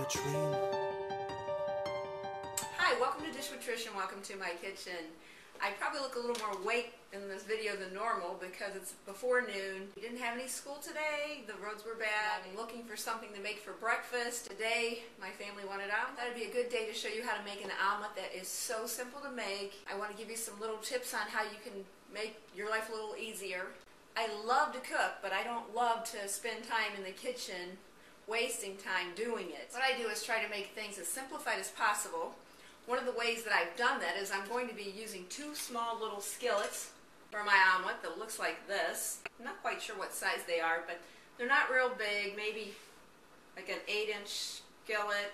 dream. Hi, welcome to Dish with Trish and welcome to my kitchen. I probably look a little more awake in this video than normal because it's before noon. We didn't have any school today, the roads were bad. I'm looking for something to make for breakfast. Today, my family wanted omelet. That would be a good day to show you how to make an omelet that is so simple to make. I want to give you some little tips on how you can make your life a little easier. I love to cook, but I don't love to spend time in the kitchen wasting time doing it. What I do is try to make things as simplified as possible. One of the ways that I've done that is I'm going to be using two small little skillets for my omelet that looks like this. I'm not quite sure what size they are, but they're not real big, maybe like an 8-inch skillet,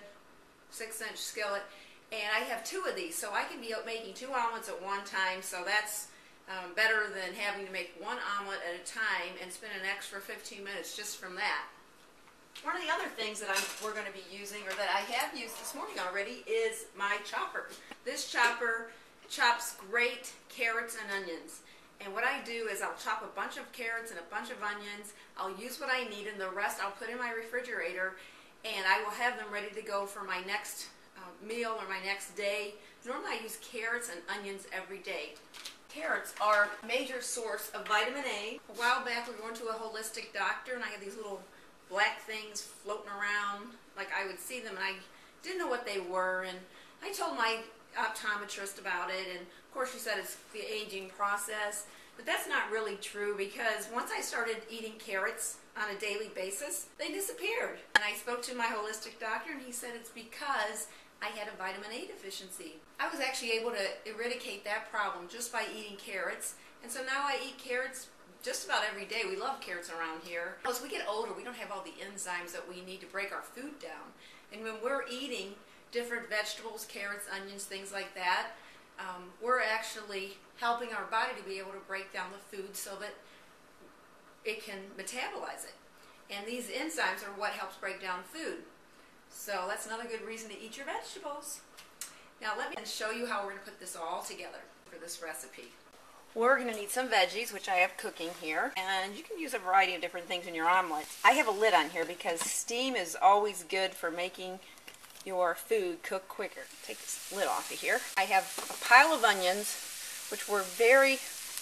6-inch skillet, and I have two of these, so I can be making two omelets at one time, so that's better than having to make one omelet at a time and spend an extra 15 minutes just from that. One of the other things that we're going to be using, or that I have used this morning already, is my chopper. This chopper chops great carrots and onions. And what I do is I'll chop a bunch of carrots and a bunch of onions. I'll use what I need, and the rest I'll put in my refrigerator, and I will have them ready to go for my next meal or my next day. Normally I use carrots and onions every day. Carrots are a major source of vitamin A. A while back we went to a holistic doctor, and I had these little black things floating around, like I would see them and I didn't know what they were, and I told my optometrist about it, and of course she said it's the aging process, but that's not really true, because once I started eating carrots on a daily basis, they disappeared. And I spoke to my holistic doctor, and he said it's because I had a vitamin A deficiency. I was actually able to eradicate that problem just by eating carrots, and so now I eat carrots just about every day. We love carrots around here. As we get older, we don't have all the enzymes that we need to break our food down. And when we're eating different vegetables, carrots, onions, things like that, we're actually helping our body to be able to break down the food so that it can metabolize it. And these enzymes are what helps break down food. So that's another good reason to eat your vegetables. Now let me show you how we're going to put this all together for this recipe. We're going to need some veggies, which I have cooking here, and you can use a variety of different things in your omelet. I have a lid on here because steam is always good for making your food cook quicker. Take this lid off of here. I have a pile of onions, which were very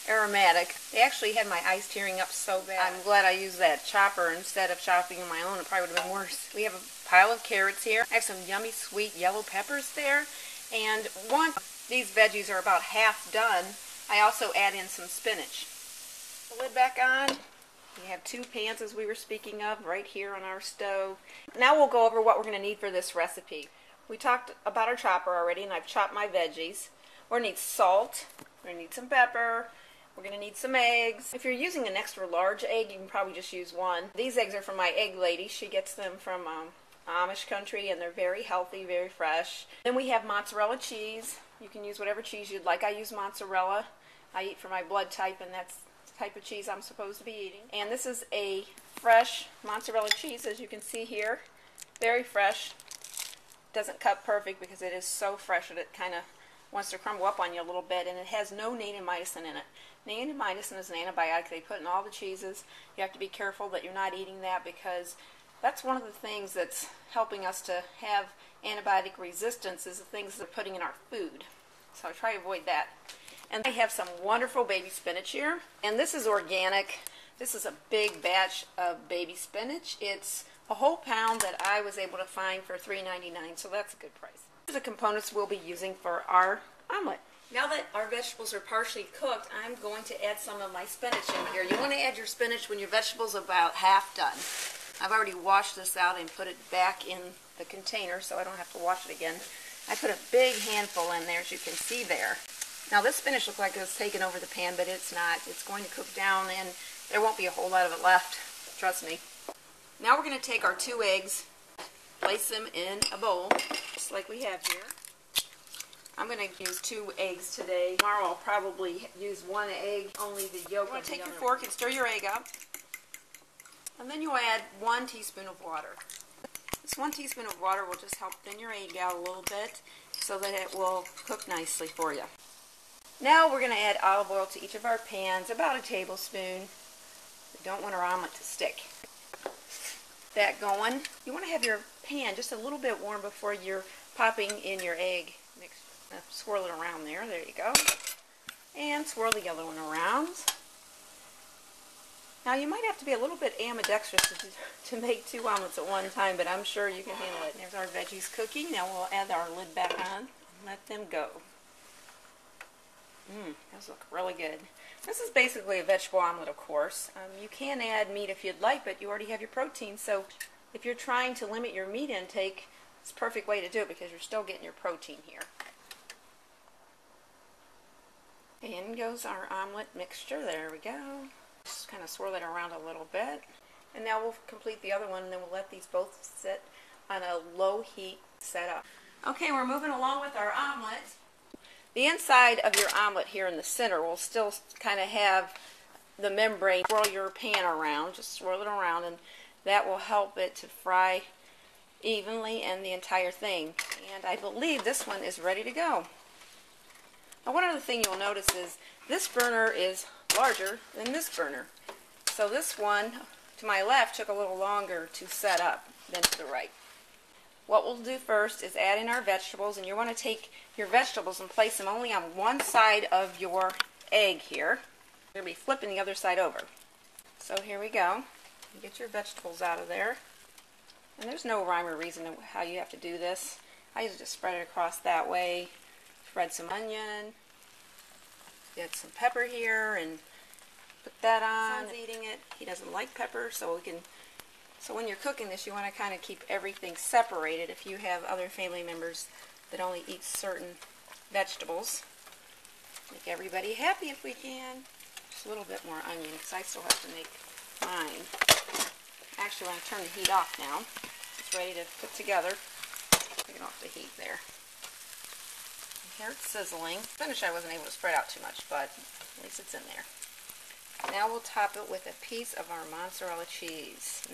aromatic. They actually had my eyes tearing up so bad. I'm glad I used that chopper instead of chopping on my own. It probably would have been worse. We have a pile of carrots here. I have some yummy sweet yellow peppers there, and once these veggies are about half done, I also add in some spinach. The lid back on. We have two pans, as we were speaking of, right here on our stove. Now we'll go over what we're going to need for this recipe. We talked about our chopper already, and I've chopped my veggies. We're going to need salt. We're going to need some pepper. We're going to need some eggs. If you're using an extra large egg, you can probably just use one. These eggs are from my egg lady. She gets them from Amish country, and they're very healthy, very fresh. Then we have mozzarella cheese. You can use whatever cheese you'd like. I use mozzarella. I eat for my blood type, and that's the type of cheese I'm supposed to be eating. And this is a fresh mozzarella cheese, as you can see here. Very fresh. Doesn't cut perfect because it is so fresh that it kind of wants to crumble up on you a little bit, and it has no nanomycin in it. Nanomycin is an antibiotic they put in all the cheeses. You have to be careful that you're not eating that, because that's one of the things that's helping us to have antibiotic resistance, is the things they're putting in our food. So I try to avoid that. And I have some wonderful baby spinach here, and this is organic. This is a big batch of baby spinach. It's a whole pound that I was able to find for $3.99, so that's a good price. These are the components we'll be using for our omelet. Now that our vegetables are partially cooked, I'm going to add some of my spinach in here. You want to add your spinach when your vegetables are about half done. I've already washed this out and put it back in the container so I don't have to wash it again. I put a big handful in there, as you can see there. Now this spinach looks like it was taken over the pan, but it's not. It's going to cook down, and there won't be a whole lot of it left. Trust me. Now we're going to take our 2 eggs, place them in a bowl, just like we have here. I'm going to use 2 eggs today. Tomorrow I'll probably use 1 egg, only the yolk. You want to take your fork and stir your egg up. And then you add 1 teaspoon of water. This 1 teaspoon of water will just help thin your egg out a little bit so that it will cook nicely for you. Now we're going to add olive oil to each of our pans, about a tablespoon. We don't want our omelet to stick. that going. You want to have your pan just a little bit warm before you're popping in your egg mix. Swirl it around there. There you go. And swirl the other one around. Now you might have to be a little bit ambidextrous to make 2 omelets at one time, but I'm sure you can handle it. There's our veggies cooking. Now we'll add our lid back on and let them go. Those look really good. This is basically a vegetable omelet, of course. You can add meat if you'd like, but you already have your protein, so if you're trying to limit your meat intake, it's a perfect way to do it because you're still getting your protein here. In goes our omelet mixture. There we go. Just kind of swirl it around a little bit. And now we'll complete the other one, and then we'll let these both sit on a low heat setup. Okay, we're moving along with our omelet. The inside of your omelet here in the center will still kind of have the membrane. Swirl your pan around, just swirl it around, and that will help it to fry evenly and the entire thing. And I believe this one is ready to go. Now, one other thing you'll notice is this burner is larger than this burner. So this one to my left took a little longer to set up than to the right. What we'll do first is add in our vegetables, and you want to take your vegetables and place them only on one side of your egg here. You're going to be flipping the other side over. So here we go. You get your vegetables out of there. And there's no rhyme or reason to how you have to do this. I usually just spread it across that way. Spread some onion. Get some pepper here and put that on. Son's eating it. He doesn't like pepper, so when you're cooking this, you want to kind of keep everything separated if you have other family members that only eat certain vegetables. Make everybody happy if we can. Just a little bit more onion because I still have to make mine. Actually, I'm going to turn the heat off now. It's ready to put together. Taking off the heat there. Here it's sizzling. Spinach I wasn't able to spread out too much, but at least it's in there. Now we'll top it with a piece of our mozzarella cheese.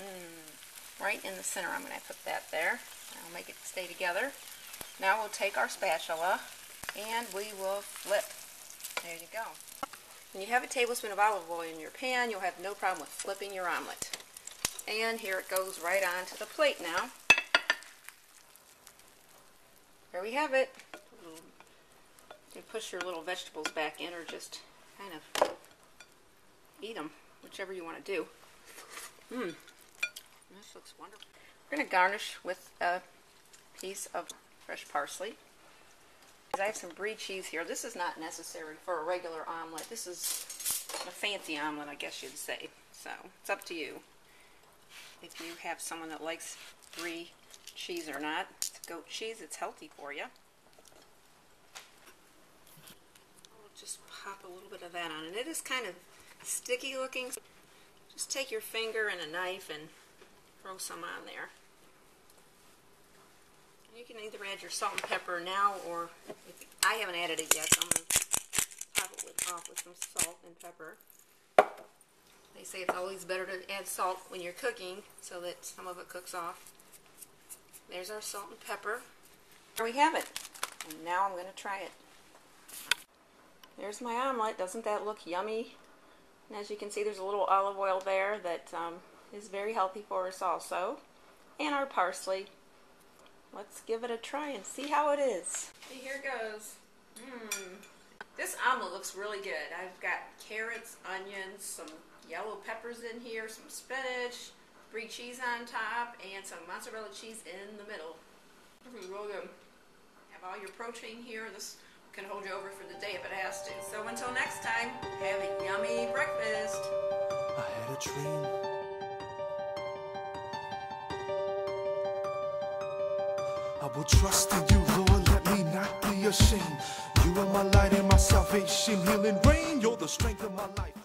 Right in the center, I'm going to put that there. I'll make it stay together. Now we'll take our spatula and we will flip. There you go. When you have a tablespoon of olive oil in your pan, you'll have no problem with flipping your omelet. And here it goes right onto the plate now. There we have it. You can push your little vegetables back in or just kind of eat them, whichever you want to do. This looks wonderful. We're going to garnish with a piece of fresh parsley. I have some brie cheese here. This is not necessary for a regular omelet. This is a fancy omelet, I guess you'd say. So it's up to you if you have someone that likes brie cheese or not. It's goat cheese. It's healthy for you. We'll just pop a little bit of that on. And it is kind of sticky looking. Just take your finger and a knife and throw some on there. And you can either add your salt and pepper now, or I haven't added it yet, so I'm going to top it off with some salt and pepper. They say it's always better to add salt when you're cooking so that some of it cooks off. There's our salt and pepper. There we have it. And now I'm going to try it. There's my omelet. Doesn't that look yummy? And as you can see, there's a little olive oil there that is very healthy for us also. And our parsley. Let's give it a try and see how it is. Okay, here it goes. This omelet looks really good. I've got carrots, onions, some yellow peppers in here, some spinach, brie cheese on top, and some mozzarella cheese in the middle. This is really good. Have all your protein here. This can hold you over for the day if it has to. So until next time, have a yummy breakfast. I had a dream. I will trust in you, Lord, let me not be ashamed. You are my light and my salvation, healing rain. You're the strength of my life.